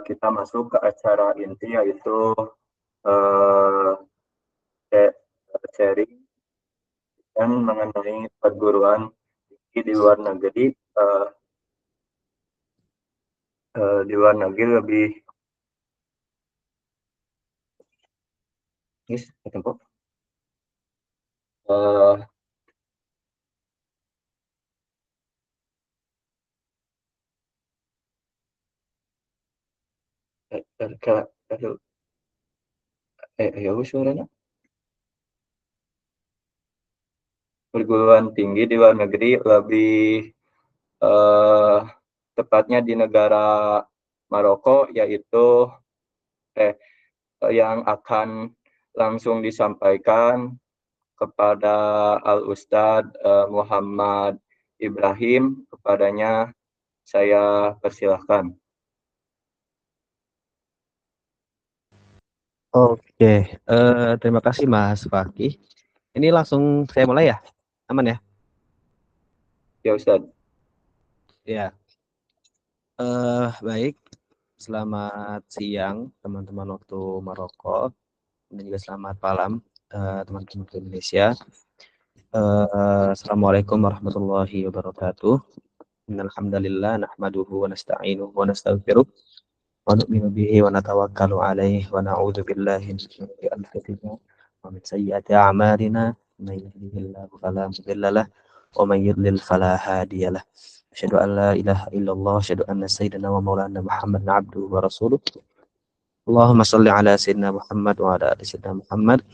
kita masuk ke acara inti, yaitu uh, sharing dan mengenai perguruan tinggi di luar negeri. Di luar negeri lebih tempo. Suaranya perguruan tinggi di luar negeri lebih tepatnya di negara Maroko, yaitu yang akan langsung disampaikan kepada Al-Ustadz Muhammad Ibrahim. Kepadanya saya persilahkan. Oke, terima kasih Mas Fakih. Ini langsung saya mulai ya, aman ya? Ya Ustadz. Ya, baik. Selamat siang teman-teman waktu Maroko dan juga selamat malam teman-teman di Indonesia. Assalamualaikum warahmatullahi wabarakatuh. Innalhamdalillah nahmaduhu wa nasta'inuhu wa nastaghfiruh wa nu'minu bihi wa natawakkalu alaihi wa na'udzu billahi min syururi anfusina wa min sayyiati a'malina. Man yahdihillahu fala mudilla lahu wa man yudlil fala hadiya lahu. Asyhadu an la ilaha illallah, asyhadu anna sayyidina wa maulana Muhammadan abduhu wa rasuluh. Allahumma shalli ala sayyidina Muhammad wa ala ali sayyidina Muhammad.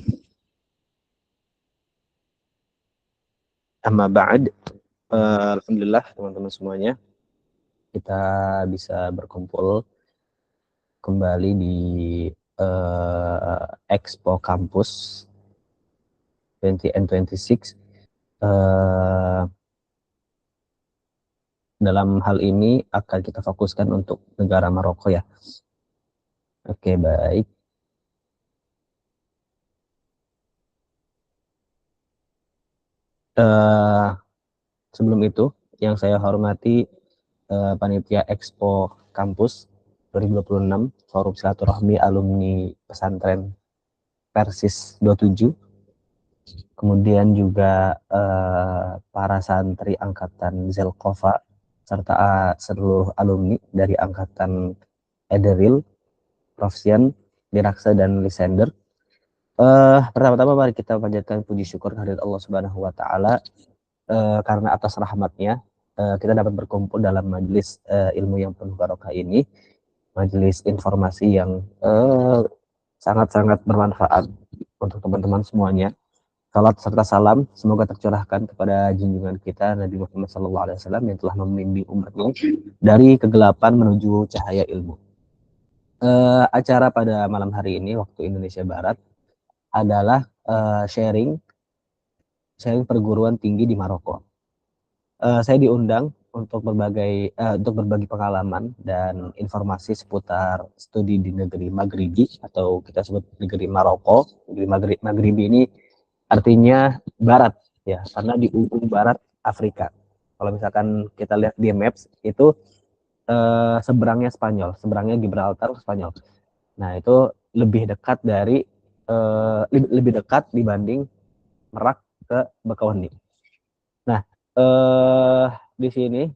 Amma ba'd. Alhamdulillah teman-teman semuanya, kita bisa berkumpul kembali di Expo Campus 2026. Dalam hal ini akan kita fokuskan untuk negara Maroko ya. Oke, baik. Sebelum itu, yang saya hormati Panitia Expo Campus 2026, Forum Silaturahmi Alumni Pesantren Persis 27, kemudian juga para santri Angkatan Zelkova, serta seluruh alumni dari Angkatan Ederil, Profsian, Diraksa, dan Lysander. Pertama-tama mari kita panjatkan puji syukur kehadirat Allah Subhanahu wa Ta'ala, karena atas rahmatnya kita dapat berkumpul dalam majelis ilmu yang penuh barokah ini, majelis informasi yang sangat-sangat bermanfaat untuk teman-teman semuanya. Salat serta salam semoga tercurahkan kepada junjungan kita Nabi Muhammad SAW yang telah membimbing umatnya dari kegelapan menuju cahaya ilmu. Acara pada malam hari ini waktu Indonesia Barat adalah sharing perguruan tinggi di Maroko. Saya diundang untuk berbagi pengalaman dan informasi seputar studi di negeri Maghribi, atau kita sebut negeri Maroko. Negeri Maghribi ini artinya barat ya, karena di ujung barat Afrika. Kalau misalkan kita lihat di maps itu seberangnya Spanyol, seberangnya Gibraltar Spanyol. Nah, itu lebih dekat lebih dekat dibanding Merak ke Bakauheni. Nah, di sini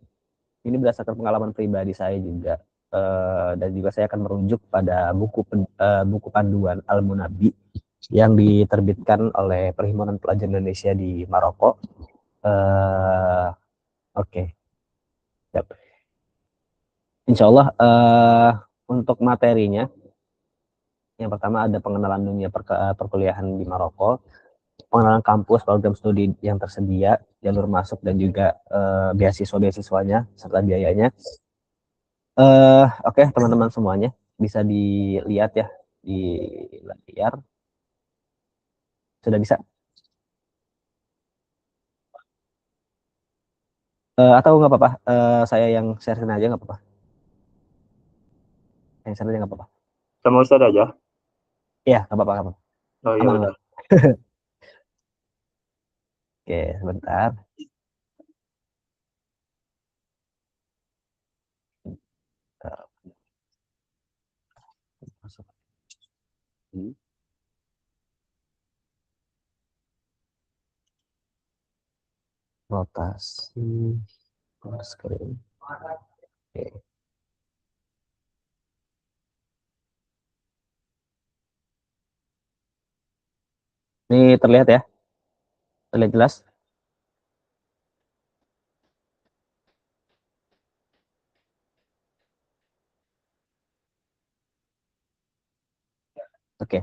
ini berdasarkan pengalaman pribadi saya juga, dan juga saya akan merujuk pada buku panduan Al-Munabi yang diterbitkan oleh Perhimpunan Pelajar Indonesia di Maroko. Oke. Yep. Insya Allah untuk materinya, yang pertama ada pengenalan dunia perkuliahan di Maroko, pengenalan kampus, program studi yang tersedia, jalur masuk, dan juga beasiswa-beasiswanya serta biayanya. Oke, teman-teman semuanya bisa dilihat ya di layar. Sudah bisa? Atau nggak apa-apa, saya yang share aja nggak apa-apa. Yang share aja nggak apa-apa. Sama Ustadz aja? Iya, nggak apa-apa, nggak apa-apa. Oh iya, Aman. Oke, sebentar. Masuk. Hmm. Rotasi screen. Oke. Ini terlihat ya? Terlihat jelas? Oke.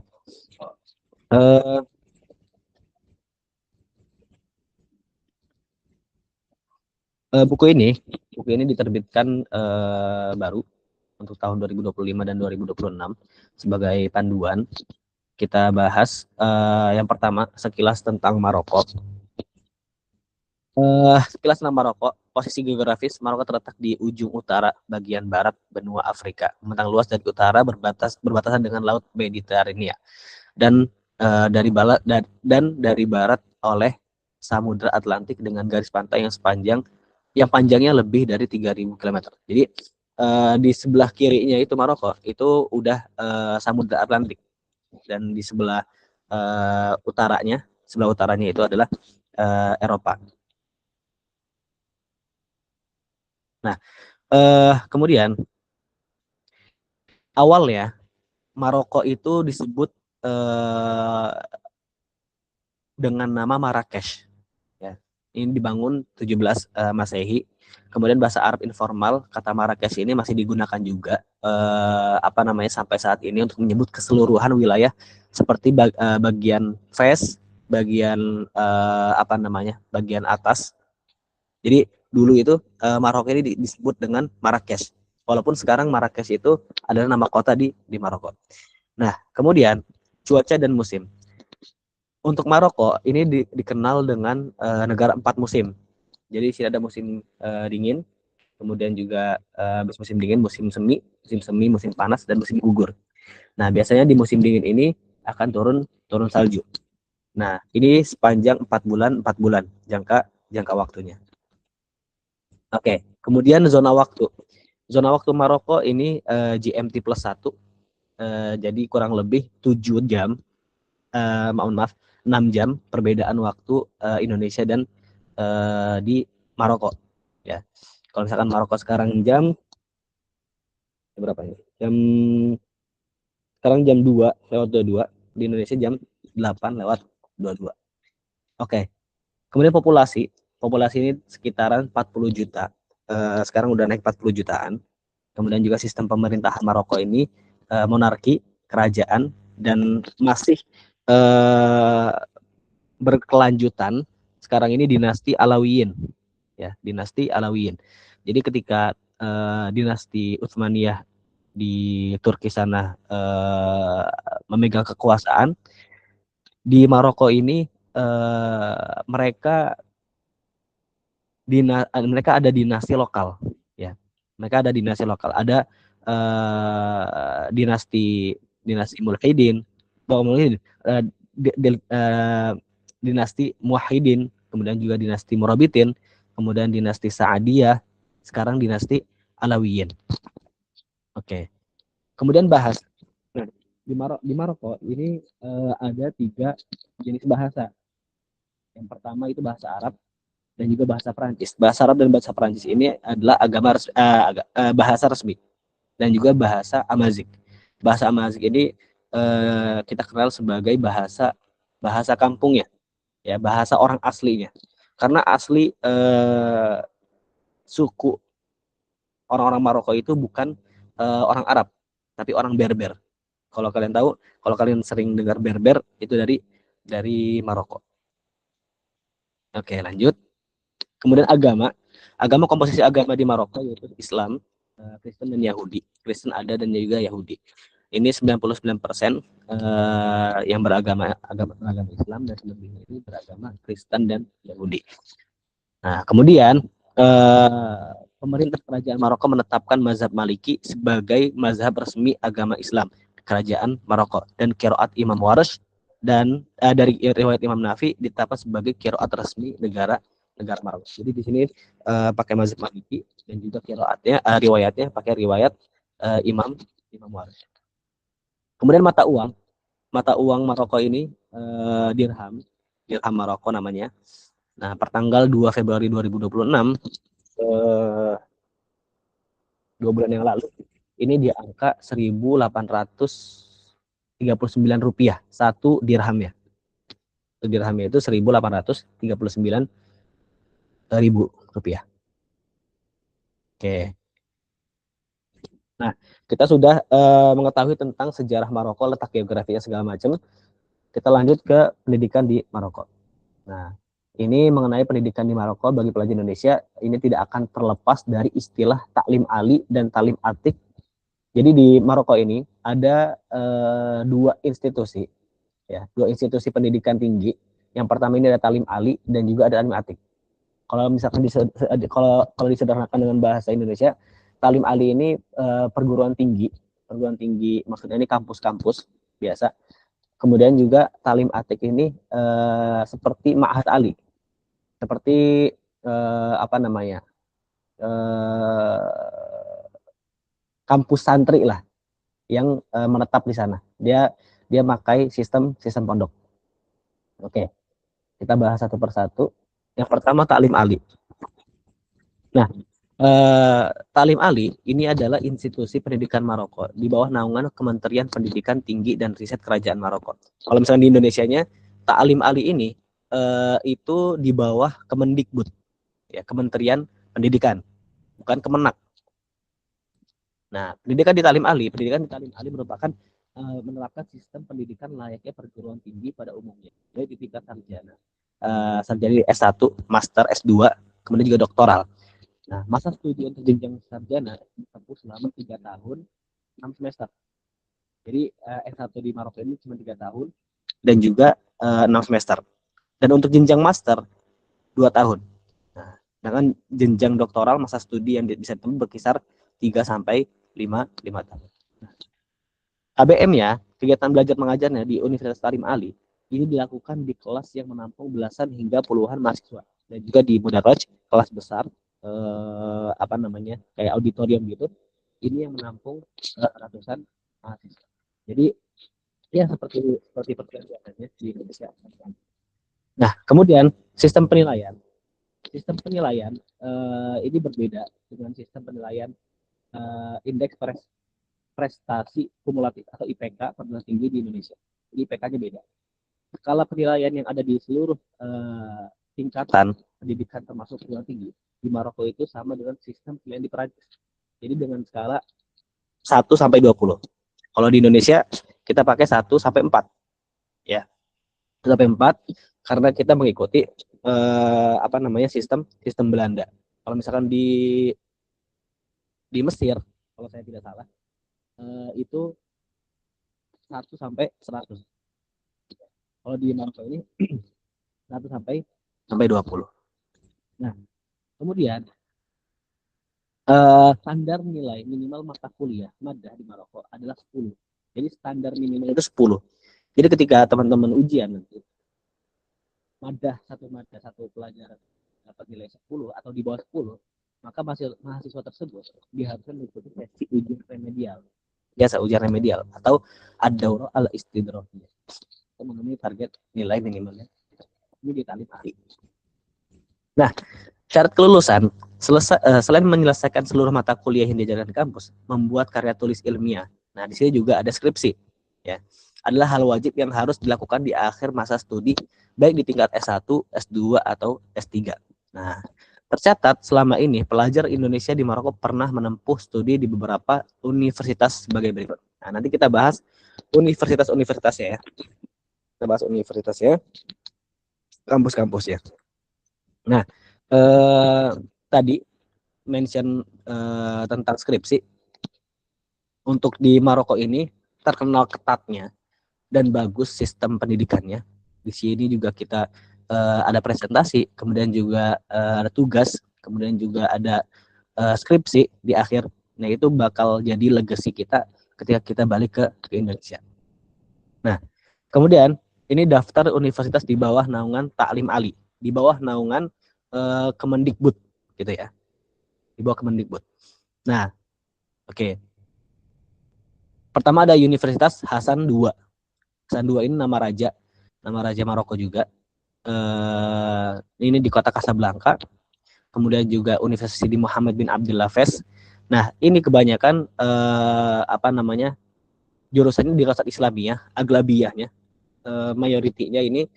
Eh, buku ini diterbitkan baru untuk tahun 2025 dan 2026 sebagai panduan. Kita bahas yang pertama sekilas tentang Maroko. Sekilas tentang Maroko, posisi geografis Maroko terletak di ujung utara bagian barat benua Afrika, membentang luas dari utara berbatasan dengan Laut Mediterania dan dari barat oleh Samudra Atlantik dengan garis pantai yang panjangnya lebih dari 3.000 km. Jadi di sebelah kirinya itu Maroko itu udah Samudra Atlantik, dan di sebelah utaranya itu adalah Eropa. Nah, kemudian awalnya Maroko itu disebut dengan nama Marrakesh. Ya. Ini dibangun 17 Masehi. Kemudian bahasa Arab informal kata Marrakesh ini masih digunakan juga sampai saat ini untuk menyebut keseluruhan wilayah seperti bagian Fes, bagian bagian atas. Jadi dulu itu Maroko ini disebut dengan Marrakesh. Walaupun sekarang Marrakesh itu adalah nama kota di Maroko. Nah, kemudian cuaca dan musim. Untuk Maroko ini dikenal dengan negara 4 musim. Jadi sini ada musim dingin, kemudian juga musim dingin, musim semi, musim panas, dan musim gugur. Nah, biasanya di musim dingin ini akan turun salju. Nah, ini sepanjang 4 bulan jangka waktunya. Oke, kemudian zona waktu. Zona waktu Maroko ini GMT plus 1, jadi kurang lebih 7 jam, maaf, 6 jam perbedaan waktu Indonesia dan di Maroko. Ya, kalau misalkan Maroko sekarang jam berapa ini? Sekarang jam 2 lewat 22, di Indonesia jam 8 lewat 22. Oke, kemudian populasi ini sekitaran 40 juta. Sekarang udah naik 40 jutaan. Kemudian juga sistem pemerintahan Maroko ini monarki, kerajaan, dan masih berkelanjutan. Sekarang ini dinasti Alawiyin, ya, dinasti Alawiyin. Jadi ketika dinasti Utsmaniyah di Turki sana memegang kekuasaan, di Maroko ini mereka ada dinasti lokal, ya. Mereka ada dinasti lokal, ada dinasti Mulhidin, dinasti Muwahhidin, kemudian juga dinasti Murabitin, kemudian dinasti Sa'adiyah, sekarang dinasti Alawiyin. Oke. Kemudian bahas. Nah, di Maroko ini ada 3 jenis bahasa. Yang pertama itu bahasa Arab dan juga bahasa Perancis. Bahasa Arab dan bahasa Perancis ini adalah bahasa resmi, dan juga bahasa Amazigh. Bahasa Amazigh ini kita kenal sebagai bahasa kampungnya, ya, bahasa orang aslinya. Karena asli suku orang-orang Maroko itu bukan orang Arab, tapi orang Berber. Kalau kalian sering dengar Berber, itu dari Maroko. Oke, lanjut. Kemudian komposisi agama di Maroko yaitu Islam, Kristen, dan Yahudi. Kristen ada dan juga Yahudi. Ini 99% yang beragama Islam, dan selebihnya ini beragama Kristen dan Yahudi. Nah, kemudian pemerintah kerajaan Maroko menetapkan mazhab Maliki sebagai mazhab resmi agama Islam kerajaan Maroko, dan qiraat Imam Warsh dan dari riwayat Imam Nafi ditetapkan sebagai qiraat resmi negara Maroko. Jadi di sini pakai mazhab Maliki, dan juga qiraatnya riwayatnya pakai riwayat Imam Warsh. Kemudian mata uang Maroko ini dirham Maroko namanya. Nah, pertanggal 2 Februari 2026, 2 bulan yang lalu, ini di angka 1.839 rupiah satu dirhamnya. Satu dirhamnya itu 1.839 ribu rupiah. Oke. Nah, kita sudah mengetahui tentang sejarah Maroko, letak geografinya segala macam. Kita lanjut ke pendidikan di Maroko. Nah, ini mengenai pendidikan di Maroko bagi pelajar Indonesia, ini tidak akan terlepas dari istilah taklim ali dan taklim atik. Jadi di Maroko ini ada dua institusi, ya, dua institusi pendidikan tinggi. Yang pertama ini ada taklim ali dan juga ada taklim atik. Kalau misalkan kalau disederhanakan dengan bahasa Indonesia, taklim ali ini perguruan tinggi maksudnya ini kampus-kampus biasa. Kemudian juga taklim atik ini seperti ma'had ali, seperti apa namanya, kampus santri lah yang menetap di sana. Dia pakai sistem pondok. Oke, kita bahas satu persatu. Yang pertama taklim ali. Nah, taklim ali ini adalah institusi pendidikan Maroko di bawah naungan Kementerian Pendidikan Tinggi dan Riset Kerajaan Maroko. Kalau misalnya di Indonesianya, taklim ali ini itu di bawah Kemendikbud, ya, Kementerian Pendidikan, bukan Kemenak. Nah, pendidikan di taklim ali merupakan menerapkan sistem pendidikan layaknya perguruan tinggi pada umumnya, yaitu di tingkat sarjana, sarjana S1, master, S2, kemudian juga doktoral. Nah, masa studi untuk jenjang sarjana ditempuh selama 3 tahun 6 semester. Jadi S1 di Maroko ini cuma 3 tahun dan juga 6 semester. Dan untuk jenjang master 2 tahun. Nah, dengan jenjang doktoral masa studi yang bisa ditempuh berkisar 3 sampai 5 tahun. Nah, KBM-nya, kegiatan belajar mengajarnya di Universitas Taklim Ali, ini dilakukan di kelas yang menampung belasan hingga puluhan mahasiswa. Dan juga di Mudarraj, kelas besar, apa namanya, kayak auditorium gitu, ini yang menampung ratusan mahasiswa. Jadi ya seperti biasanya di Indonesia. Nah, kemudian sistem penilaian ini berbeda dengan sistem penilaian indeks prestasi kumulatif atau IPK perguruan tinggi di Indonesia. Jadi IPK-nya beda. Skala penilaian yang ada di seluruh tingkatan pendidikan termasuk perguruan tinggi di Maroko itu sama dengan sistem penilaian di Perancis. Jadi dengan skala 1 sampai 20. Kalau di Indonesia kita pakai 1 sampai 4. Ya. 1 sampai 4 karena kita mengikuti apa namanya sistem Belanda. Kalau misalkan di Mesir, kalau saya tidak salah, itu 1 sampai 100. Kalau di Maroko ini 1 sampai 20. Nah, kemudian standar nilai minimal mata kuliah madah di Maroko adalah 10. Jadi standar minimal itu 10. Jadi ketika teman-teman ujian nanti madah satu pelajaran dapat nilai 10 atau di bawah 10, maka mahasiswa tersebut diharuskan mengikuti sesi ujian remedial. Biasa ujian remedial atau ad-daurah al-istidrofiyah. Untuk memenuhi target nilai minimalnya. Ini di taklim ali. Nah, syarat kelulusan selain menyelesaikan seluruh mata kuliah yang diajarkan di kampus, membuat karya tulis ilmiah. Nah, di sini juga ada skripsi, ya. Adalah hal wajib yang harus dilakukan di akhir masa studi, baik di tingkat S1, S2 atau S3. Nah, tercatat selama ini pelajar Indonesia di Maroko pernah menempuh studi di beberapa universitas sebagai berikut. Nah, nanti kita bahas universitasnya ya. Kita bahas universitasnya, kampus-kampusnya. Nah, tadi mention tentang skripsi. Untuk di Maroko ini terkenal ketatnya dan bagus sistem pendidikannya. Di sini juga kita ada presentasi, kemudian juga ada tugas, kemudian juga ada skripsi di akhir. Nah, itu bakal jadi legacy kita ketika kita balik ke Indonesia. Nah, kemudian ini daftar universitas di bawah naungan taklim ali, di bawah naungan Kemendikbud gitu ya. Di bawah Kemendikbud. Nah, oke. Pertama ada Universitas Hasan II. Hasan II ini nama raja Maroko juga. Ini di kota Casablanca. Kemudian juga Universitas Sidi Muhammad bin Abdullah Fes. Nah, ini kebanyakan jurusannya dirasat Islamiyah, aglabiyahnya, mayoritinya ini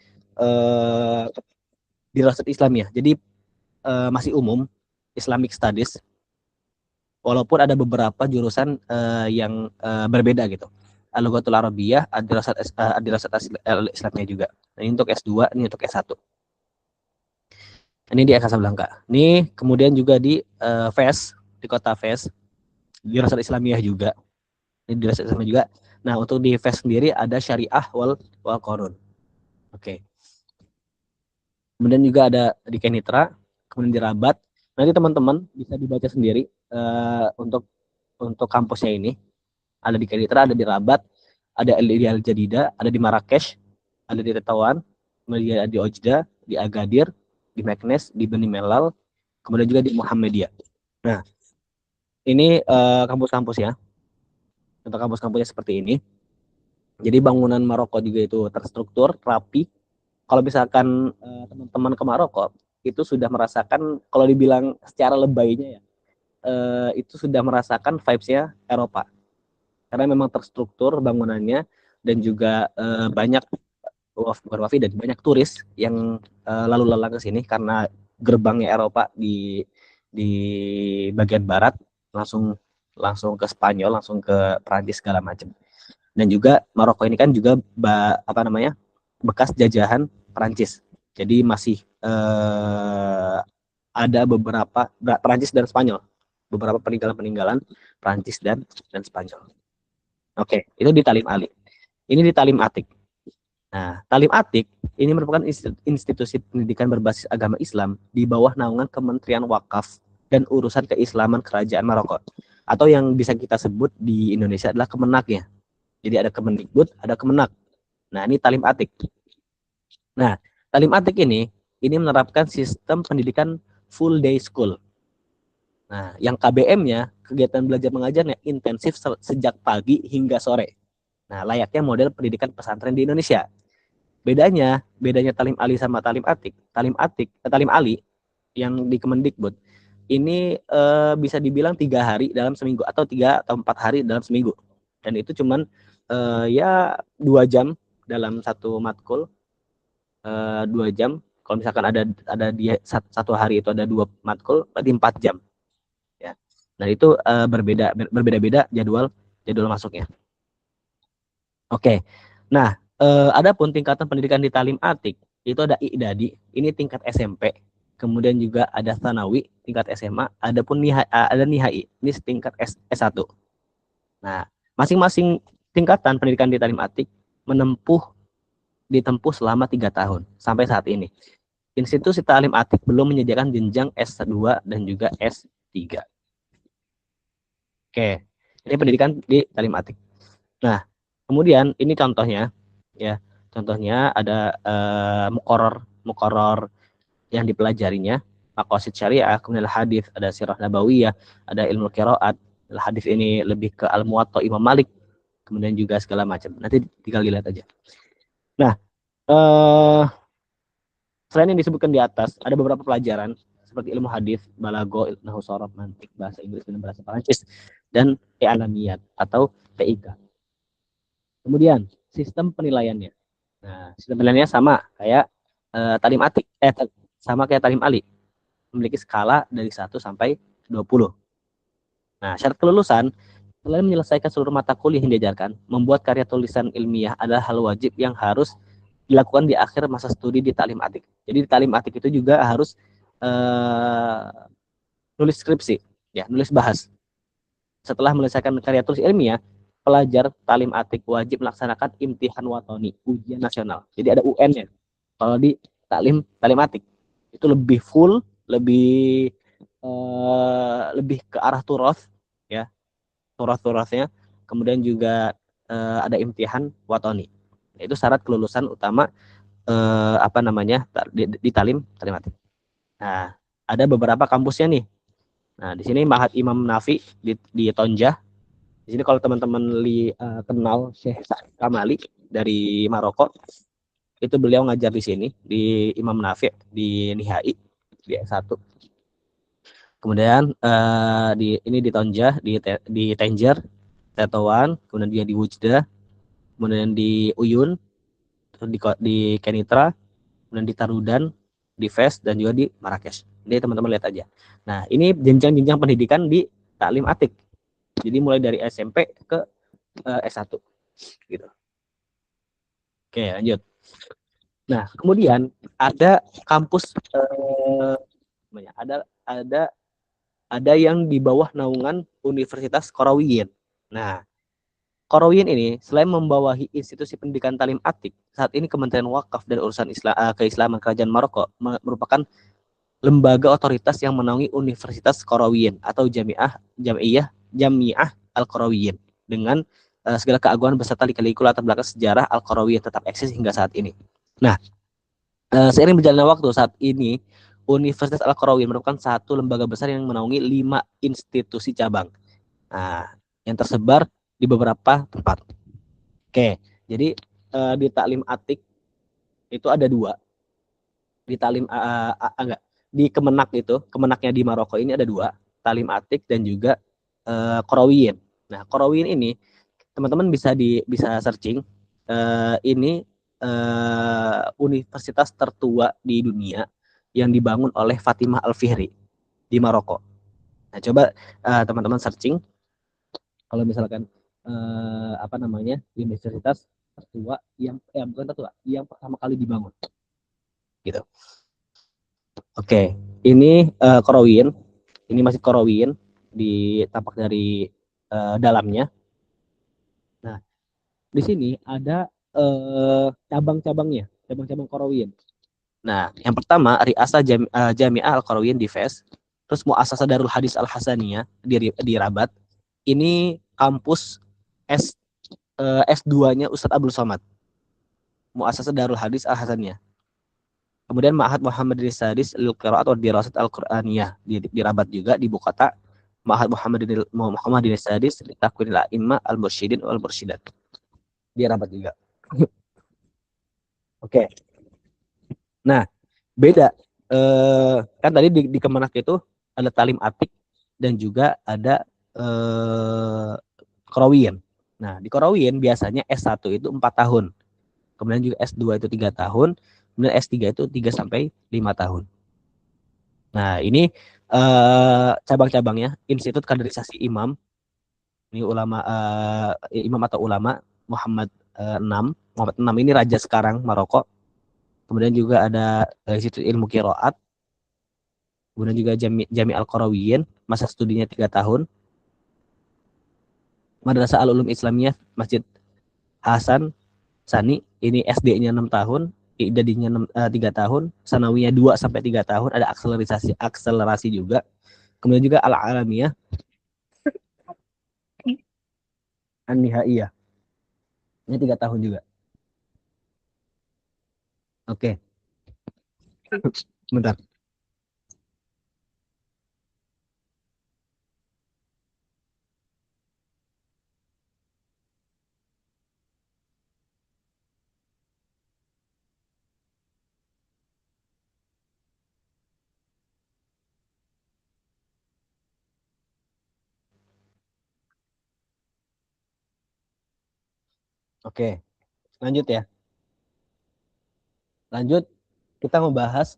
dirasat Islamiyah. Jadi masih umum Islamic Studies, walaupun ada beberapa jurusan yang berbeda gitu. Al-Lughatul Arabiyah, Ad-Dirasat Islamiyah juga. Nah, ini untuk S2, ini untuk S1. Ini di Casablanca. Ini kemudian juga di Fes, di kota Fes, Dirasat Islamiyah juga. Ini Dirasat Islamiyah juga. Nah, untuk di Fes sendiri ada Syariah wal Qanun. Oke. Kemudian juga ada di Kenitra, kemudian di Rabat. Nanti teman-teman bisa dibaca sendiri untuk kampusnya ini. Ada di Kenitra, ada di Rabat, ada di Al-Jadida, ada di Marrakesh, ada di Tetuan, kemudian ada di Ojda, di Agadir, di Meknes, di Beni Mellal, kemudian juga di Muhammadiyah. Nah, ini kampus-kampus ya. Untuk kampus-kampusnya seperti ini. Jadi bangunan Maroko juga itu terstruktur, rapi. Kalau misalkan teman-teman ke Maroko, itu sudah merasakan, kalau dibilang secara lebaynya ya, itu sudah merasakan vibes-nya Eropa. Karena memang terstruktur bangunannya dan juga banyak dan banyak turis yang lalu lalang ke sini karena gerbangnya Eropa di bagian barat langsung ke Spanyol, langsung ke Prancis segala macam. Dan juga Maroko ini kan juga bekas jajahan Prancis. Jadi masih ada beberapa Prancis dan Spanyol, beberapa peninggalan Prancis dan Spanyol. Oke, itu di Talim Ali. Ini di Talim Atik. Nah, Talim Atik ini merupakan institusi pendidikan berbasis agama Islam di bawah naungan Kementerian Wakaf dan Urusan Keislaman Kerajaan Maroko. Atau yang bisa kita sebut di Indonesia adalah Kemenaknya. Jadi ada Kemendikbud, ada Kemenak. Nah, ini Talim Atik. Nah, Talim Atik ini menerapkan sistem pendidikan full day school. Nah, yang KBM-nya, kegiatan belajar mengajarnya intensif sejak pagi hingga sore. Nah, layaknya model pendidikan pesantren di Indonesia. Bedanya Talim Ali sama Talim Atik. Talim Ali yang di Kemendikbud ini bisa dibilang 3 hari dalam seminggu atau 3 atau 4 hari dalam seminggu. Dan itu cuman ya 2 jam dalam satu matkul, 2 jam. Kalau misalkan ada di satu hari itu ada 2 matkul, berarti 4 jam. Ya. Nah, itu berbeda-beda jadwal masuknya. Oke. Nah, adapun tingkatan pendidikan di Talim Atik itu ada I'dadi, ini tingkat SMP. Kemudian juga ada Tsanawi, tingkat SMA, adapun ada Nihai, ini tingkat S1. Nah, masing-masing tingkatan pendidikan di Talim Atik ditempuh selama 3 tahun sampai saat ini. Institusi Talim Atik belum menyediakan jenjang S2 dan juga S3. Oke, ini pendidikan di Talim Atik. Nah, kemudian ini contohnya ya. Contohnya ada muqarrar yang dipelajarinya, maqasid syariah, kemudian hadis, ada sirah nabawiyah, ada ilmu qiraat. Hadis ini lebih ke al-muwatta Imam Malik, kemudian juga segala macam. Nanti tinggal dilihat aja. Nah, selain yang disebutkan di atas, ada beberapa pelajaran seperti ilmu hadis, balago, nahwu sharaf, mantik, bahasa Inggris dan bahasa Prancis, dan i'lamiyat atau TIK. Kemudian sistem penilaiannya. Nah, sistem penilaiannya sama kayak Talim Atik, sama kayak Talim Ali. Memiliki skala dari 1 sampai 20. Nah, syarat kelulusan selain menyelesaikan seluruh mata kuliah yang diajarkan, membuat karya tulisan ilmiah adalah hal wajib yang harus dilakukan di akhir masa studi di Talim Atik. Jadi di Talim Atik itu juga harus nulis skripsi, ya, nulis bahas. Setelah menyelesaikan karya tulis ilmiah, pelajar Talim Atik wajib melaksanakan imtihan watoni, ujian nasional. Jadi ada UN-nya. Kalau di Talim Atik itu lebih full, lebih ke arah turas, ya, turas-turasnya. Kemudian juga ada imtihan watoni. Itu syarat kelulusan utama di Talim Atik. Nah, ada beberapa kampusnya nih. Nah, di sini Mahat Imam Nafi di Tonjah, Di sini kalau teman-teman kenal Syekh Sa'id Kamali dari Maroko, itu beliau ngajar di sini di Imam Nafi' di Nihai di S1. Kemudian ini di Tonjah, di Tanger, Tetuan, kemudian dia di Wujda, kemudian di Uyun, di Kenitra, kemudian di Tarudan, di Fes, dan juga di Marrakesh. Jadi teman-teman lihat aja. Nah, ini jenjang-jenjang pendidikan di Taklim Atik. Jadi mulai dari SMP ke S1 gitu. Oke, lanjut. Nah, kemudian ada kampus ada yang di bawah naungan Universitas Qarawiyyin. Nah, Qarawiyyin ini selain membawahi institusi pendidikan talim atik, saat ini Kementerian Wakaf dan Urusan Keislaman Kerajaan Maroko merupakan lembaga otoritas yang menaungi Universitas Qarawiyyin atau Jamiah Al-Qarawiyyin dengan segala keagungan beserta lika-liku latar belakang sejarah Al-Qarawiyyin tetap eksis hingga saat ini. Nah, seiring berjalannya waktu saat ini Universitas Al-Qarawiyyin merupakan satu lembaga besar yang menaungi 5 institusi cabang. Nah, yang tersebar di beberapa tempat. Oke, jadi di Taklim Atik itu ada 2. Di Taklim enggak, di Kemenaknya di Maroko ini ada 2, Taklim Atik dan juga Qarawiyyin. Nah, Qarawiyyin ini teman-teman bisa searching, ini universitas tertua di dunia yang dibangun oleh Fatimah Al-Fihri di Maroko. Nah, coba teman-teman searching kalau misalkan universitas tertua yang bukan tertua, yang pertama kali dibangun gitu. Oke, ini Qarawiyyin, ini masih Qarawiyyin di tampak dari dalamnya. Nah, di sini ada cabang-cabangnya, cabang-cabang Qarawiyyin. Nah, yang pertama Riasa Jami'ah Al-Qarawiyyin di Fes, terus Muassasah Darul Hadis Al-Hasaniyah di Rabat. Ini kampus S2-nya Ustadz Abdul Somad. Muassasah Darul Hadis Al-Hasaniyah. Kemudian Ma'had Muhammad bin Sadis Al-Qira'at wa Dirasat Al-Qur'aniyah di Rabat juga di Bukata. Ma'had Muhammad bin Sadis di Takwinil A'imah Al-Mursyidin wal Mursyidat di Rabat juga. Oke. Nah, beda. Kan tadi di Kemenak itu ada Talim Atik dan juga ada Qarawiyyin. Nah, di Qarawiyyin biasanya S1 itu 4 tahun. Kemudian juga S2 itu 3 tahun, kemudian S3 itu 3 sampai 5 tahun. Nah, ini cabang-cabangnya Institut Kaderisasi Imam. Ini imam atau ulama Muhammad 6. Muhammad 6 ini raja sekarang Maroko. Kemudian juga ada Institut Ilmu Qiraat. Kemudian juga Jami Al-Qarawiyyin, masa studinya 3 tahun. Madrasah Al-Ulum Islamiyah Masjid Hasan Sani, ini SD-nya 6 tahun, IDAD-nya 3 tahun, Sanawiyah 2 sampai 3 tahun, ada akselerasi juga. Kemudian juga Al-Alamiyah An-Nihaiyah. Ini 3 tahun juga. Oke. Bentar. Oke. Lanjut ya. Lanjut kita membahas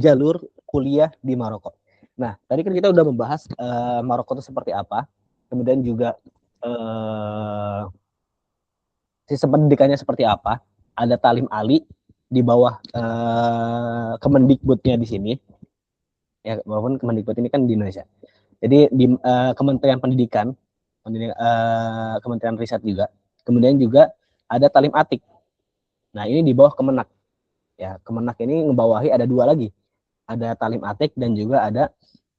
jalur kuliah di Maroko. Nah, tadi kan kita udah membahas Maroko itu seperti apa, kemudian juga sistem pendidikannya seperti apa. Ada Talim Ali di bawah Kemendikbudnya di sini. Ya, walaupun Kemendikbud ini kan di Indonesia. Jadi di Kementerian Pendidikan, Kementerian Riset juga. Kemudian juga ada Talim Atik. Nah, ini di bawah Kemenak. Ya, Kemenak ini ngebawahi ada 2 lagi. Ada Talim Atik dan juga ada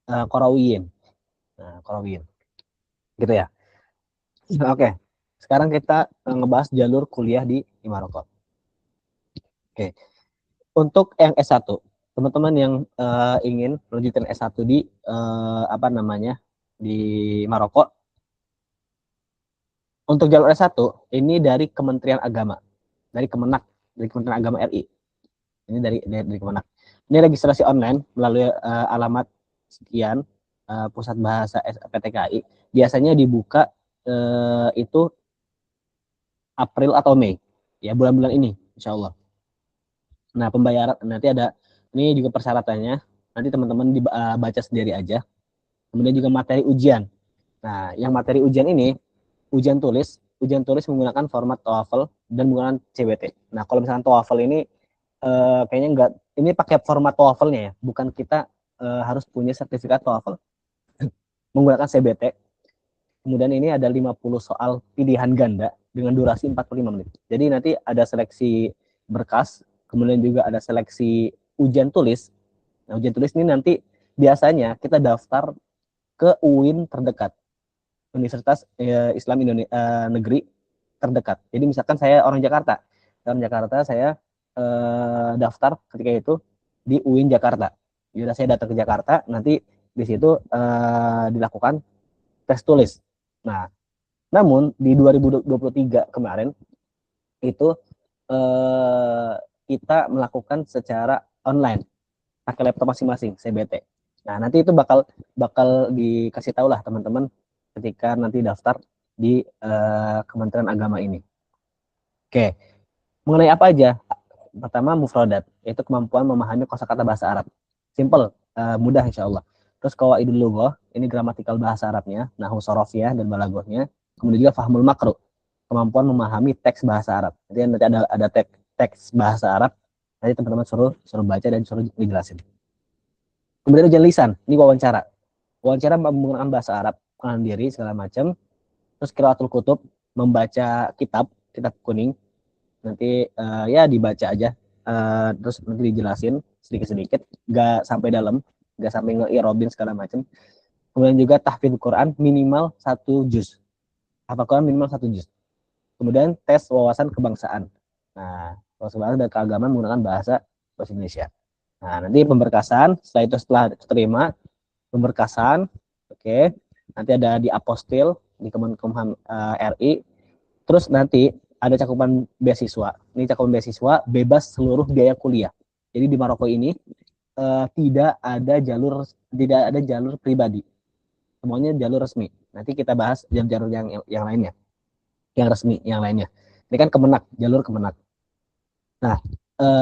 Qarawiyyin. Nah, Qarawiyyin. Gitu ya. Oke. Sekarang kita ngebahas jalur kuliah di Maroko. Oke. Untuk yang S1, teman-teman yang ingin melanjutkan S1 di di Maroko, Untuk jalur S1 ini dari Kementerian Agama, dari Kemenak, dari Kementerian Agama RI. Ini dari Kemenak. Ini registrasi online melalui alamat sekian Pusat Bahasa PTKI. Biasanya dibuka itu April atau Mei, ya bulan-bulan ini, insya Allah. Nah, pembayaran nanti ada, ini juga persyaratannya, nanti teman-teman baca sendiri aja. Kemudian juga materi ujian. Nah, yang materi ujian ini, ujian tulis menggunakan format TOEFL dan menggunakan CBT. Nah, kalau misalkan TOEFL ini kayaknya enggak, ini pakai format TOEFL-nya ya, bukan kita harus punya sertifikat TOEFL. Menggunakan CBT. Kemudian ini ada 50 soal pilihan ganda dengan durasi 45 menit. Jadi nanti ada seleksi berkas, kemudian juga ada seleksi ujian tulis. Nah, ujian tulis ini nanti biasanya kita daftar ke UIN terdekat, Universitas Islam Indonesia Negeri terdekat. Jadi misalkan saya orang Jakarta, saya daftar ketika itu di UIN Jakarta. Jadi saya datang ke Jakarta, nanti di situ dilakukan tes tulis. Nah, namun di 2023 kemarin itu kita melakukan secara online pakai laptop masing-masing CBT. Nah, nanti itu bakal dikasih tahu lah teman-teman ketika nanti daftar di Kementerian Agama ini. Oke, mengenai apa aja? Pertama, mufradat, yaitu kemampuan memahami kosakata bahasa Arab. Simple, mudah insya Allah. Terus qawaidul lughah, ini gramatikal bahasa Arabnya, nahwu sorofiyah dan balaghahnya. Kemudian juga fahmul makro, kemampuan memahami teks bahasa Arab. Jadi nanti ada teks bahasa Arab, nanti teman-teman suruh baca dan suruh dijelasin. Kemudian ujian lisan, ini wawancara. Wawancara menggunakan bahasa Arab, pengenalan diri segala macam. Terus qiraatul kutub, membaca kitab kuning. Nanti ya dibaca aja. Terus nanti dijelasin sedikit-sedikit, gak sampai dalam, gak sampai nge-irobin segala macam. Kemudian juga tahfidz Quran minimal 1 juz. Hafal Quran minimal 1 juz. Kemudian tes wawasan kebangsaan. Nah, wawasan kebangsaan dan keagamaan menggunakan bahasa Indonesia. Nah, nanti pemberkasan, setelah terima pemberkasan, oke. Nanti ada di apostil di Kemenkumham RI. Terus nanti ada cakupan beasiswa. Ini cakupan beasiswa bebas seluruh biaya kuliah. Jadi di Maroko ini tidak ada jalur pribadi. Semuanya jalur resmi. Nanti kita bahas jalur yang lainnya. Yang resmi yang lainnya. Ini kan Kemenak, jalur Kemenak. Nah,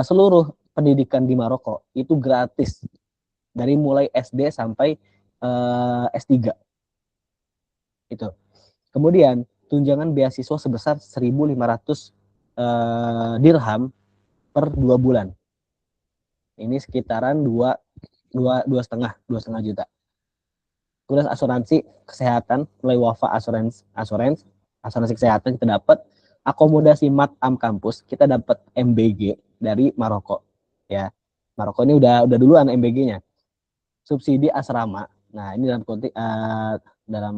seluruh pendidikan di Maroko itu gratis dari mulai SD sampai S3. Itu. Kemudian tunjangan beasiswa sebesar 1.500 dirham per 2 bulan. Ini sekitaran 2,5 juta. Kemudian asuransi kesehatan mulai Wafa asuransi kesehatan kita dapat, akomodasi matam kampus kita dapat MBG dari Maroko ya. Maroko ini udah duluan MBG-nya. Subsidi asrama. Nah, ini dalam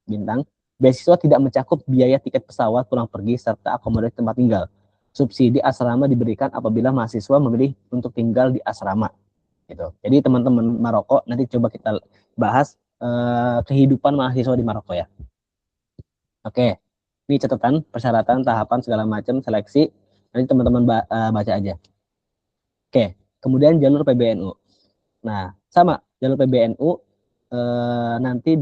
bintang beasiswa tidak mencakup biaya tiket pesawat pulang pergi serta akomodasi tempat tinggal. Subsidi asrama diberikan apabila mahasiswa memilih untuk tinggal di asrama. Gitu. Jadi teman-teman Maroko nanti coba kita bahas kehidupan mahasiswa di Maroko ya. Oke, ini catatan, persyaratan, tahapan segala macam, seleksi. Nanti teman-teman baca aja. Oke, kemudian jalur PBNU. Nah, sama jalur PBNU nanti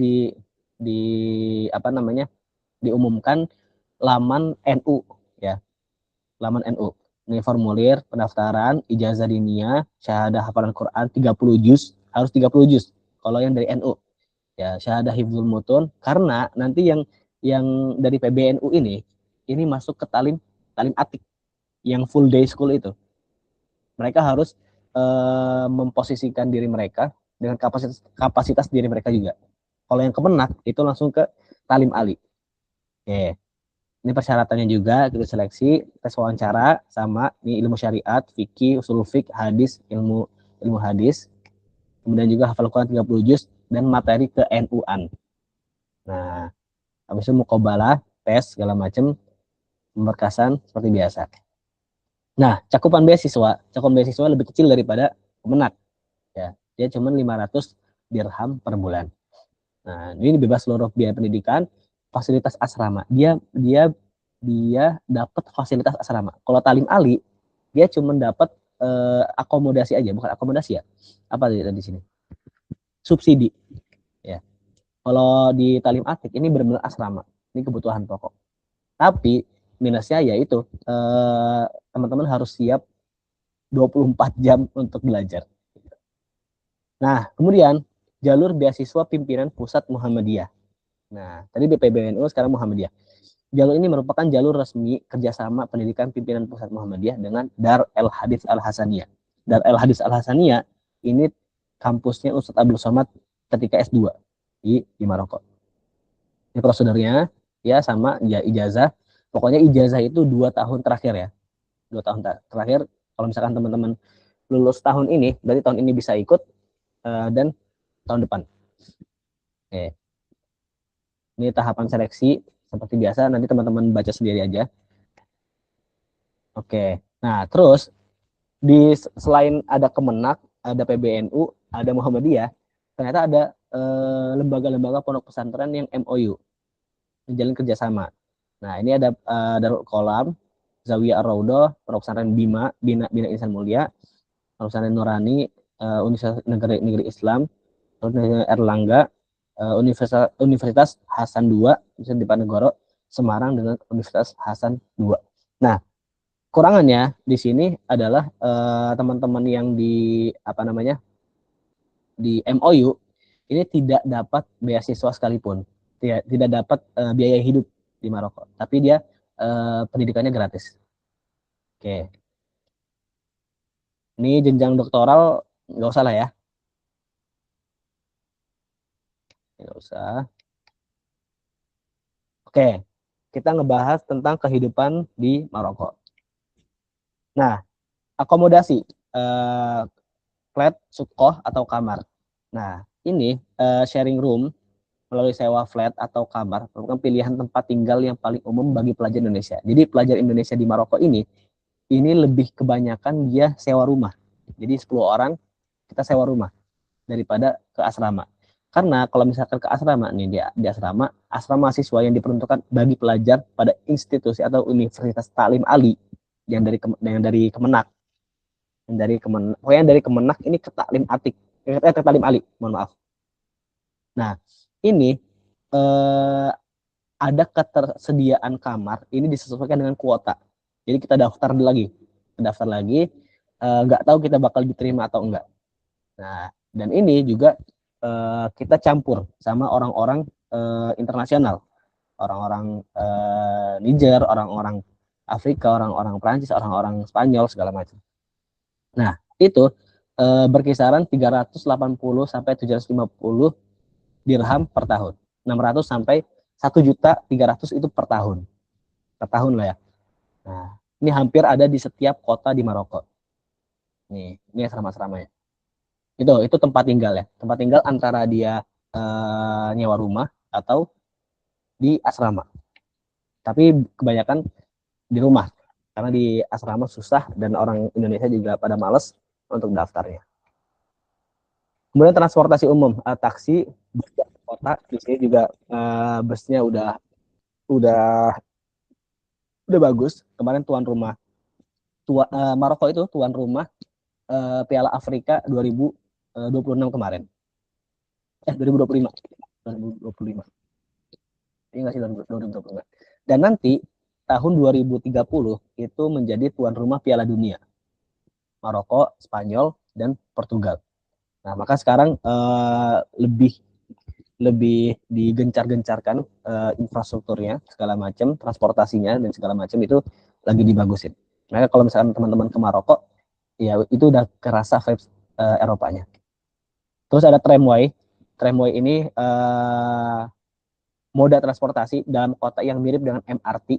diumumkan laman NU ya, laman NU. Ini formulir pendaftaran ijazah diniyah, syahadah hafalan Quran 30 juz, harus 30 juz kalau yang dari NU. Ya, syahadah hifdzul mutun, karena nanti yang dari PBNU ini masuk ke talim atik yang full day school itu. Mereka harus memposisikan diri mereka dengan kapasitas diri mereka juga. Kalau yang Kemenak itu langsung ke talim ali. Oke. Ini persyaratannya juga kita seleksi, tes wawancara sama ini ilmu syariat, fikih, usul fik, hadis, ilmu hadis. Kemudian juga hafal Quran 30 juz dan materi ke NU-an. Nah, habis itu muqabalah, tes segala macam, pemberkasan seperti biasa. Nah, cakupan beasiswa lebih kecil daripada Kemenak. Ya, dia cuma 500 dirham per bulan. Nah, ini bebas seluruh biaya pendidikan, fasilitas asrama. Dia dapat fasilitas asrama. Kalau Talim Ali dia cuma dapat akomodasi aja, bukan akomodasi ya. Apa di sini? Subsidi. Ya. Kalau di Talim Atik ini benar-benar asrama. Ini kebutuhan pokok. Tapi minusnya yaitu teman-teman harus siap 24 jam untuk belajar. Nah, kemudian jalur beasiswa pimpinan pusat Muhammadiyah. Nah, tadi BPBNU, sekarang Muhammadiyah. Jalur ini merupakan jalur resmi kerjasama pendidikan pimpinan pusat Muhammadiyah dengan Dar El Hadits Al Hasaniyah. Dar El Hadits Al Hasaniyah ini kampusnya Ustadz Abdul Somad ketika S2 di Maroko. Ini prosedurnya ya sama ya ijazah. Pokoknya ijazah itu 2 tahun terakhir ya. 2 tahun terakhir. Kalau misalkan teman-teman lulus tahun ini, berarti tahun ini bisa ikut dan tahun depan. Oke. Ini tahapan seleksi seperti biasa, nanti teman-teman baca sendiri aja. Oke. Nah, terus selain ada Kemenak, ada PBNU, ada Muhammadiyah, ternyata ada lembaga-lembaga pondok pesantren yang MOU, menjalin kerjasama. Nah, ini ada Darul Qolam, Zawiyah Ar-Raudhah, Pondok Pesantren Bina Insan Mulia, Pondok Pesantren Nurani, Universitas Negeri Islam, Universitas Erlangga, Universitas Hasan II, Universitas Diponegoro, Semarang dengan Universitas Hasan II. Nah, kurangannya di sini adalah teman-teman yang di di MOU ini tidak dapat beasiswa sekalipun, tidak dapat biaya hidup di Maroko, tapi dia pendidikannya gratis. Oke, ini jenjang doktoral nggak usah lah ya, nggak usah. Oke, kita ngebahas tentang kehidupan di Maroko. Nah, akomodasi flat, sukoh atau kamar. Nah, ini sharing room melalui sewa flat atau kamar merupakan pilihan tempat tinggal yang paling umum bagi pelajar Indonesia. Jadi pelajar Indonesia di Maroko ini lebih kebanyakan dia sewa rumah. Jadi 10 orang kita sewa rumah daripada ke asrama. Karena kalau misalkan ke asrama nih, di asrama mahasiswa yang diperuntukkan bagi pelajar pada institusi atau Universitas Talim Ali yang dari Kemenak. Yang dari Kemenak ini ke Taklim Atik, ke Talim Ali, mohon maaf. Nah, ini ada ketersediaan kamar, ini disesuaikan dengan kuota. Jadi kita daftar lagi, nggak tahu kita bakal diterima atau enggak. Nah, dan ini juga kita campur sama orang-orang internasional, orang-orang Niger, orang-orang Afrika, orang-orang Prancis, orang-orang Spanyol segala macam. Nah, itu berkisaran 380 sampai 750 dirham per tahun. 600 sampai 1.300.000 itu per tahun. Per tahun lah ya. Nah, ini hampir ada di setiap kota di Maroko. Ini asrama-asramanya. Itu tempat tinggal ya. Tempat tinggal antara dia nyewa rumah atau di asrama. Tapi kebanyakan di rumah. Karena di asrama susah dan orang Indonesia juga pada males untuk daftarnya. Kemudian transportasi umum, taksi, bus kota, di sini juga busnya udah bagus. Kemarin Maroko itu tuan rumah Piala Afrika 2026 kemarin. 2025. 2025. Ini nggak sih 2025. Dan nanti tahun 2030 itu menjadi tuan rumah Piala Dunia. Maroko, Spanyol, dan Portugal. Nah, maka sekarang lebih digencar-gencarkan infrastrukturnya, segala macam, transportasinya dan segala macam itu lagi dibagusin. Nah, kalau misalkan teman-teman ke Maroko, ya itu udah kerasa vibes Eropanya. Terus ada tramway. Tramway ini moda transportasi dalam kota yang mirip dengan MRT.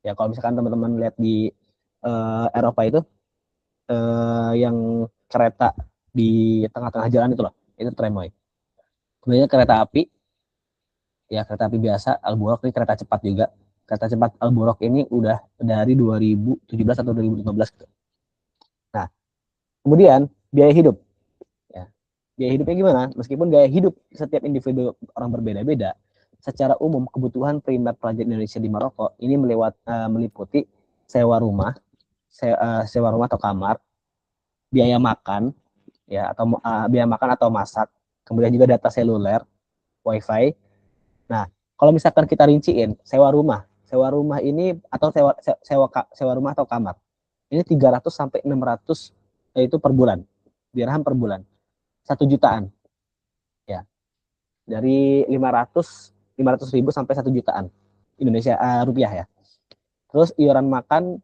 Ya, kalau misalkan teman-teman lihat di Eropa itu yang kereta di tengah-tengah jalan itu loh, itu tramway. Kemudian kereta api, ya kereta api biasa Al Buraq, ini kereta cepat juga. Kereta cepat Al Buraq ini udah dari 2017 atau 2015 gitu. Nah, kemudian biaya hidup. Ya, biaya hidupnya gimana? Meskipun gaya hidup setiap individu orang berbeda-beda, secara umum kebutuhan primer pelajar Indonesia di Maroko ini meliputi sewa rumah, sewa rumah atau kamar, biaya makan, ya atau biaya makan atau masak, kemudian juga data seluler, wifi. Nah, kalau misalkan kita rinciin sewa rumah ini atau sewa rumah atau kamar ini 300 sampai 600 itu per bulan, dirham per bulan, 1 jutaan, ya dari 500 ribu sampai 1 jutaan Indonesia rupiah ya. Terus iuran makan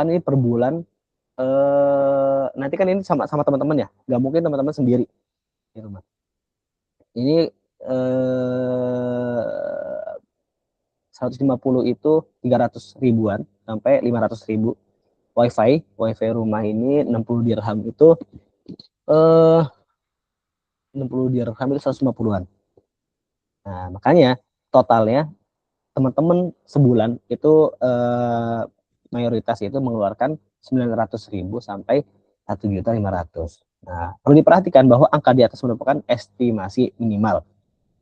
ini per bulan nanti kan ini sama teman-teman ya, nggak mungkin teman-teman sendiri di rumah. Ini 150 itu 300 ribuan sampai 500 ribu. Wifi rumah ini 60 dirham itu 60 dirham itu 150-an. Nah, makanya totalnya teman-teman sebulan itu mayoritas itu mengeluarkan 900.000 sampai 1.500.000. Nah, perlu diperhatikan bahwa angka di atas merupakan estimasi minimal.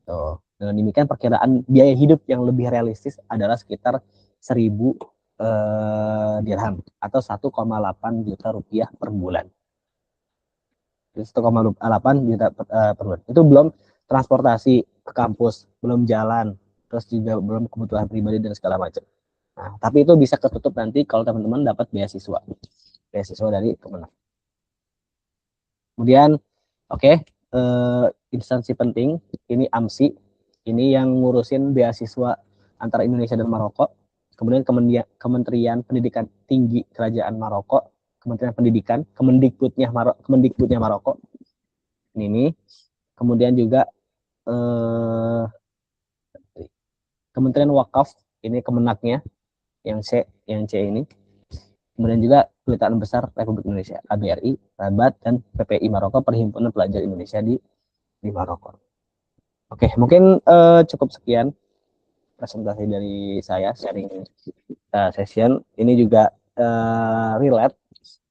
Tuh. Dengan demikian perkiraan biaya hidup yang lebih realistis adalah sekitar 1.000 dirham atau 1,8 juta rupiah per bulan. 1,8 juta per bulan. Itu belum transportasi ke kampus, belum jalan, terus juga belum kebutuhan pribadi dan segala macam. Nah, tapi itu bisa ketutup nanti kalau teman-teman dapat beasiswa dari Kemenang. Kemudian, instansi penting ini AMSI, ini yang ngurusin beasiswa antara Indonesia dan Maroko. Kemudian Kementerian Pendidikan Tinggi Kerajaan Maroko, Kementerian Pendidikan, Kemendikbudnya Maroko. Ini. Kemudian juga Kementerian Wakaf, ini Kemenaknya yang C ini. Kemudian juga Kedutaan Besar Republik Indonesia, KBRI, Rabat, dan PPI Maroko, Perhimpunan Pelajar Indonesia di Maroko. Oke, mungkin cukup sekian presentasi dari saya, sharing session. Ini juga relate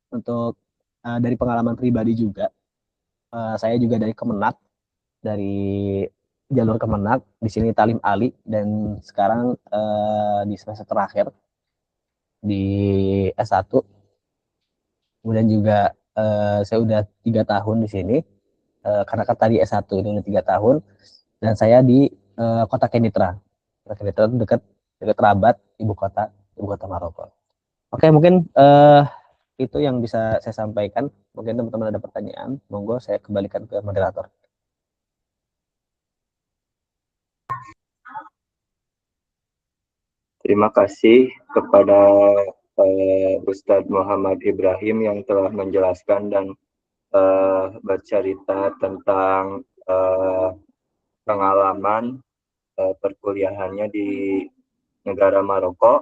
untuk dari pengalaman pribadi juga. Saya juga dari Kemenak, dari jalur Kemenak, di sini Talim Ali, dan sekarang di semester terakhir di S1. Kemudian juga saya udah 3 tahun di sini, karena kan tadi S1 ini udah 3 tahun, dan saya di kota Kenitra. Kota Kenitra itu dekat Rabat, ibu kota Maroko. Oke, mungkin itu yang bisa saya sampaikan. Mungkin teman-teman ada pertanyaan, monggo saya kembalikan ke moderator. Terima kasih kepada Ustadz Muhammad Ibrahim yang telah menjelaskan dan bercerita tentang pengalaman perkuliahannya di negara Maroko,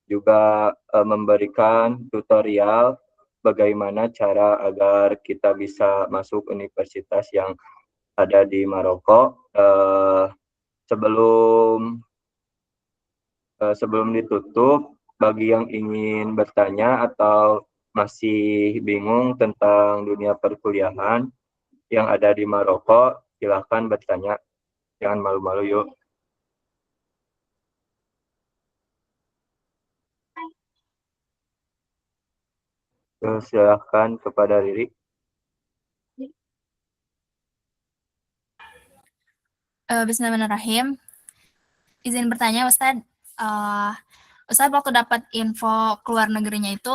juga memberikan tutorial bagaimana cara agar kita bisa masuk universitas yang ada di Maroko. Sebelum ditutup, bagi yang ingin bertanya atau masih bingung tentang dunia perkuliahan yang ada di Maroko, silakan bertanya. Jangan malu-malu, yuk. Silakan kepada Riri. Bismillahirrahmanirrahim. Izin bertanya, Ustadz. Ustadz waktu dapat info keluar negerinya itu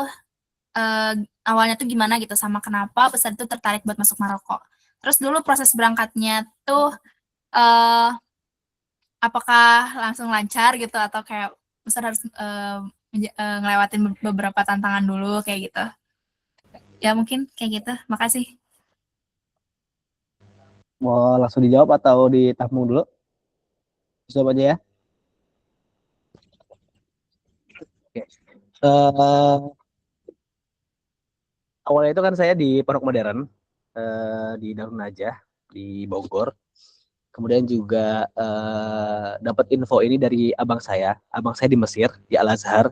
awalnya tuh gimana gitu, sama kenapa Ustadz itu tertarik buat masuk Maroko? Terus dulu proses berangkatnya tuh apakah langsung lancar gitu atau kayak Ustadz harus ngelewatin beberapa tantangan dulu kayak gitu? Ya mungkin kayak gitu. Makasih. Mau langsung dijawab atau ditampung dulu? Jawab aja ya. Oke. Awalnya itu kan saya di Pondok Modern, di Darun Najah di Bogor. Kemudian juga dapat info ini dari abang saya di Mesir, di Al Azhar.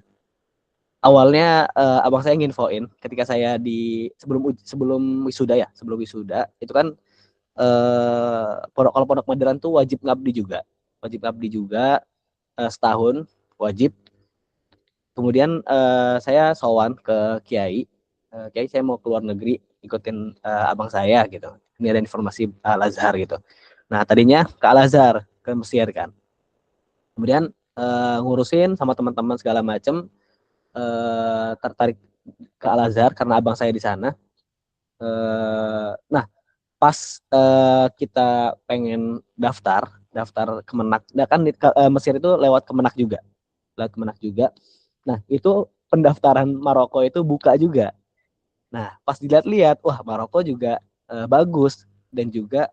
Awalnya abang saya nginfoin ketika saya sebelum wisuda itu kan kalau pondok modern tuh wajib ngabdi juga setahun wajib. Kemudian saya sowan ke kiai, kiai saya mau keluar negeri ikutin abang saya gitu. Ini ada informasi Al Azhar gitu. Nah tadinya ke Al Azhar ke Mesir kan. Kemudian ngurusin sama teman-teman segala macem, tertarik ke Al Azhar karena abang saya di sana. Nah pas kita pengen daftar Kemenak, nah kan Mesir itu lewat Kemenak juga, Nah itu pendaftaran Maroko itu buka juga. Nah pas dilihat-lihat, wah Maroko juga bagus, dan juga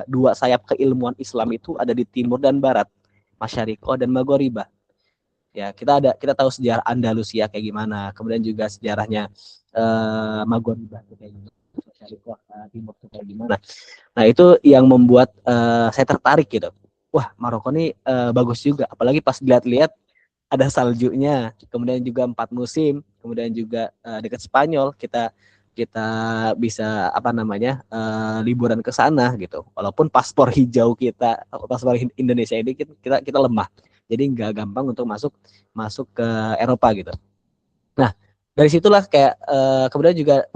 dua sayap keilmuan Islam itu ada di timur dan barat, Masyariqah dan Maghoribah. Ya kita tahu sejarah Andalusia kayak gimana, kemudian juga sejarahnya Maghoribah kayak gimana, Masyariqah timur itu kayak gimana. Nah itu yang membuat saya tertarik gitu. Wah Maroko ini bagus juga, apalagi pas dilihat-lihat ada saljunya, kemudian juga 4 musim, kemudian juga dekat Spanyol, kita bisa liburan ke sana gitu. Walaupun paspor hijau kita, paspor Indonesia ini kita lemah, jadi nggak gampang untuk masuk ke Eropa gitu. Nah dari situlah kayak kemudian juga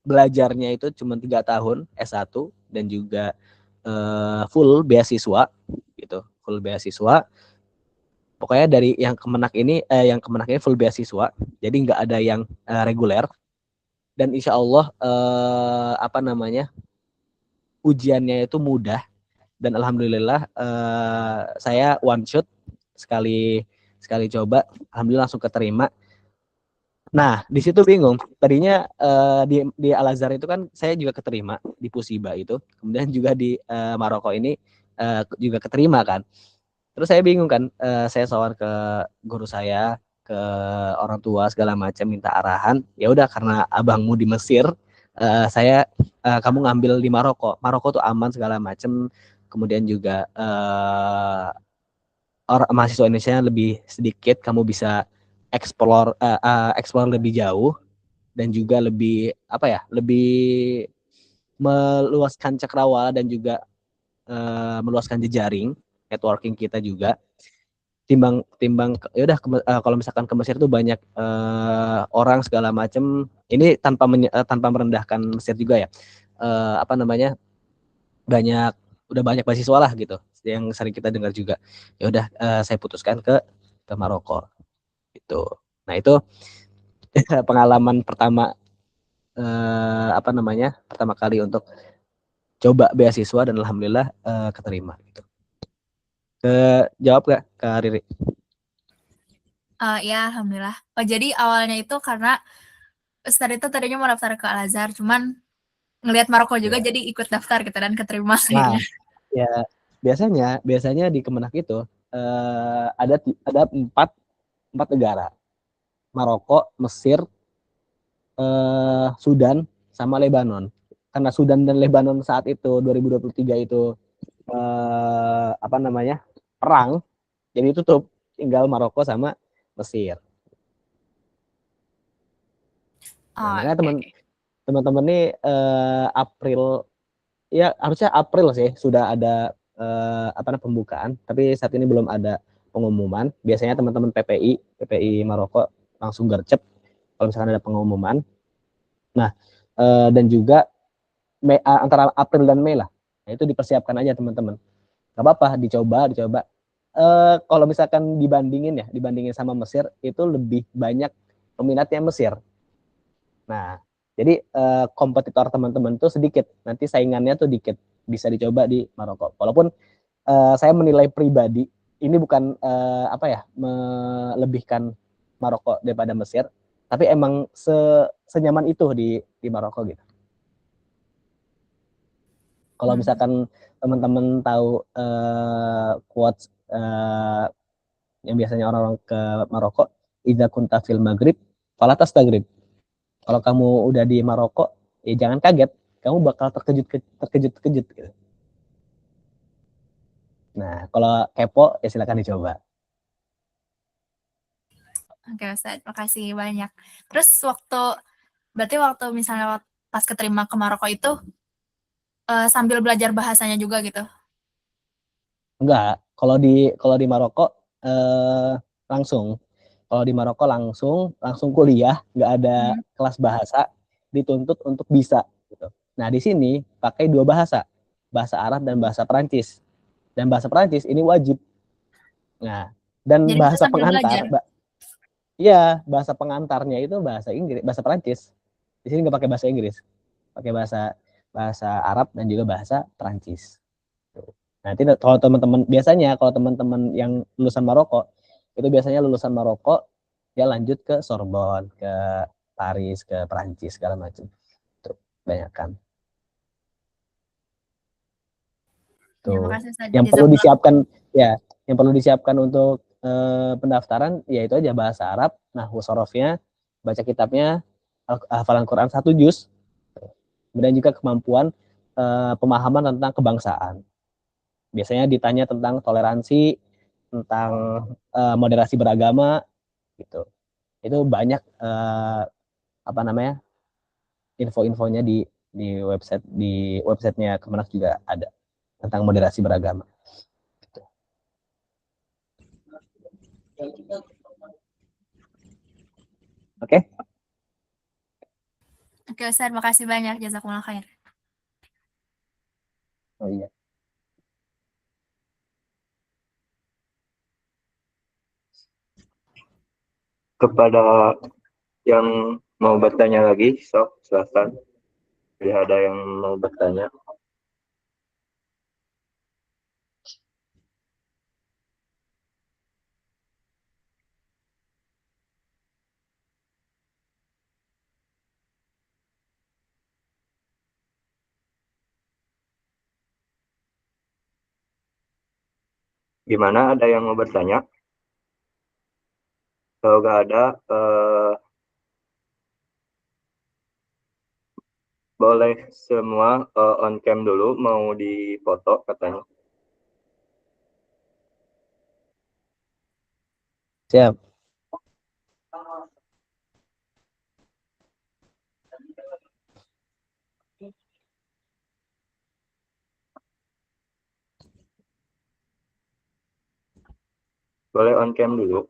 belajarnya itu cuma 3 tahun S1, dan juga full beasiswa gitu, pokoknya dari yang Kemenak ini full beasiswa, jadi nggak ada yang reguler. Dan insya Allah ujiannya itu mudah, dan alhamdulillah saya one shot sekali coba, alhamdulillah langsung keterima. Nah di situ bingung, tadinya di Al Azhar itu kan saya juga keterima di Pusiba itu, kemudian juga di Maroko ini juga keterima kan. Terus saya bingung kan, saya sowan ke guru saya, ke orang tua segala macam, minta arahan. Ya udah, karena abangmu di Mesir, kamu ngambil di Maroko. Maroko tuh aman segala macam. Kemudian juga orang mahasiswa Indonesia lebih sedikit, kamu bisa explore lebih jauh, dan juga lebih lebih meluaskan cakrawala, dan juga meluaskan jejaring networking kita juga, timbang ya udah kalau misalkan ke Mesir tuh banyak orang segala macam. Ini tanpa merendahkan Mesir juga ya, udah banyak mahasiswa lah gitu yang sering kita dengar juga. Ya udah, saya putuskan ke Maroko gitu. Nah itu pengalaman pertama pertama kali untuk coba beasiswa, dan alhamdulillah keterima gitu. Jawab gak Kak Riri? Ya, alhamdulillah. Oh, jadi awalnya itu karena Ustadz itu tadinya mau daftar ke Al Azhar, cuman ngelihat Maroko juga jadi ikut daftar gitu dan keterima Nah, akhirnya. ya biasanya di Kemenak itu ada empat negara: Maroko, Mesir, Sudan, sama Lebanon. Karena Sudan dan Lebanon saat itu 2023 itu perang, jadi tutup, tinggal Maroko sama Mesir. Nah, makanya teman-teman nih April, ya harusnya April sih sudah ada pembukaan, tapi saat ini belum ada pengumuman. Biasanya teman-teman PPI Maroko langsung gercep kalau misalkan ada pengumuman. Nah dan juga antara April dan Mei lah, nah, itu dipersiapkan aja teman-teman. Gak apa-apa, dicoba. Kalau misalkan dibandingin sama Mesir, itu lebih banyak peminatnya Mesir. Nah jadi kompetitor teman-teman tuh sedikit, nanti saingannya tuh dikit, bisa dicoba di Maroko. Walaupun saya menilai pribadi, ini bukan melebihkan Maroko daripada Mesir, tapi emang senyaman itu di Maroko gitu. Kalau misalkan teman-teman tahu quotes yang biasanya orang-orang ke Maroko, idza kunta fil Maghrib fala tastagrib. Kalau kamu udah di Maroko, ya jangan kaget, kamu bakal terkejut gitu. Nah, kalau kepo ya silakan dicoba. Oke, Ustaz, makasih banyak. Terus berarti waktu misalnya pas keterima ke Maroko itu sambil belajar bahasanya juga gitu? Enggak, kalau di Maroko langsung. Kalau di Maroko langsung kuliah, nggak ada kelas bahasa, dituntut untuk bisa gitu. Nah, di sini pakai dua bahasa Arab dan bahasa Perancis. Dan bahasa Perancis ini wajib. Nah, dan Jadi bisa bahasa sambil belajar. pengantar, iya, bahasa pengantarnya itu bahasa Inggris, bahasa Perancis. Di sini nggak pakai bahasa Inggris, pakai bahasa bahasa Arab dan juga bahasa Perancis. Nanti kalau teman-teman biasanya kalau teman-teman yang lulusan Maroko itu biasanya lulusan Maroko dia lanjut ke Sorbonne, ke Paris, ke Perancis segala macam. Tuh, banyak kan. Ya, Tuh. makasih Ustaz. Yang perlu Jazakallah. disiapkan ya, yang perlu disiapkan untuk pendaftaran yaitu aja bahasa Arab, nahwu sorofnya, baca kitabnya, hafalan Quran 1 juz, kemudian juga kemampuan pemahaman tentang kebangsaan. Biasanya ditanya tentang toleransi, tentang moderasi beragama gitu. Itu banyak apa namanya info-infonya di websitenya Kemenak juga ada tentang moderasi beragama. Gitu. Oke? Oke Ustaz, makasih banyak. Jazakumullah khair. Oh iya. Kepada yang mau bertanya lagi, sok silakan. Bila ada yang mau bertanya. Gimana, ada yang mau bertanya? Kalau nggak ada, boleh semua on cam dulu, mau dipoto katanya. Siap. Boleh on cam dulu.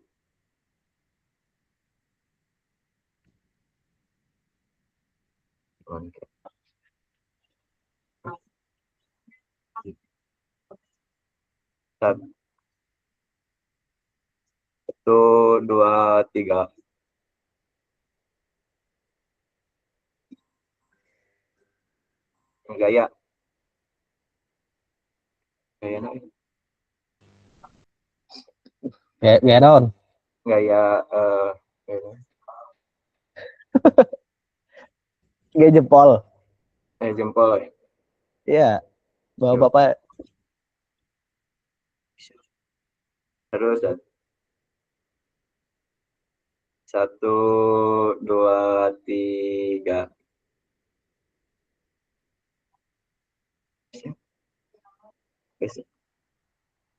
On cam. 1, 2, 3. Gaya. Gaya. Gaya naon? Gaya. Gaya jempol. Jempol. Iya. Bapak-bapak. Terus. 1, 2, 3.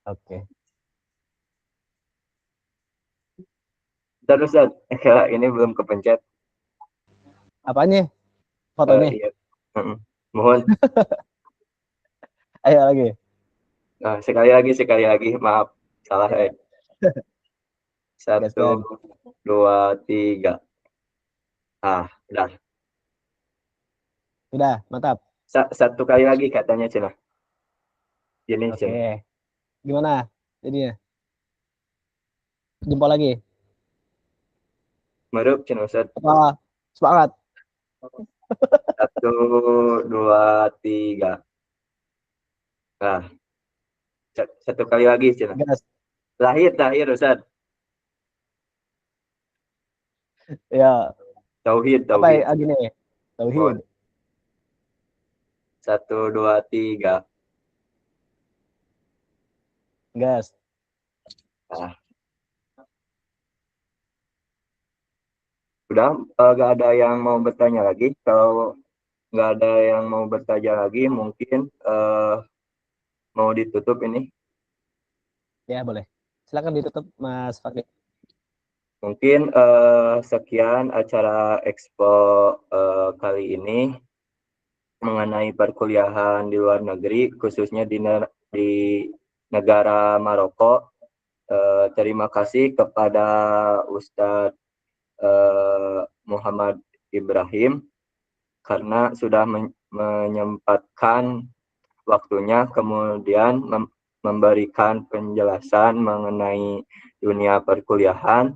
Oke. Terus, ini belum kepencet. Apanya? Fotonya? Iya. Mohon. Ayo lagi. Sekali lagi. Maaf, salah. 1, Gaskan. 2, 3. Udah. Sudah, mantap. Satu kali lagi katanya, Cina. Ini, Cina. Oke. Gimana jadinya? Jempol lagi. Merup, Cina Ustaz. Apa? Semangat. 1, 2, 3. Nah, satu kali lagi, Cina. Gas. Lahir, Ustaz. Ya. Tauhid. Apa ya gini? Tauhid. 1, 2, 3. Gas. Udah, nggak ada yang mau bertanya lagi. Kalau nggak ada yang mau bertanya lagi, mungkin mau ditutup ini. Ya, boleh. Silakan ditutup, Mas Fakri. Mungkin sekian acara Expo kali ini. mengenai perkuliahan di luar negeri, khususnya di negara Maroko. Terima kasih kepada Ustadz Muhammad Ibrahim karena sudah menyempatkan waktunya, kemudian memberikan penjelasan mengenai dunia perkuliahan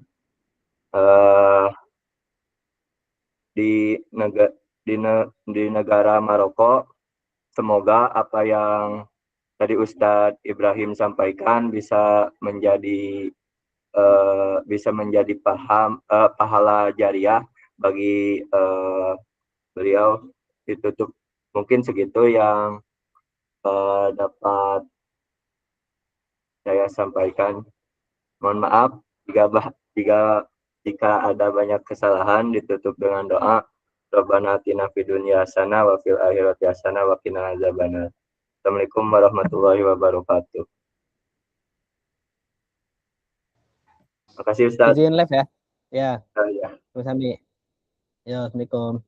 di negara Maroko. Semoga apa yang tadi Ustadz Ibrahim sampaikan bisa menjadi pahala jariah bagi beliau. Ditutup mungkin segitu yang dapat saya sampaikan. Mohon maaf jika ada banyak kesalahan. Ditutup dengan doa. Rabbana atina fid dunya hasanah wa fil akhirati hasanah wa qina adzabannar. Assalamualaikum warahmatullahi wabarakatuh. Terima kasih Ustaz. Izin live ya. Ya. Ya. Mas Sami. Ya, Assalamualaikum.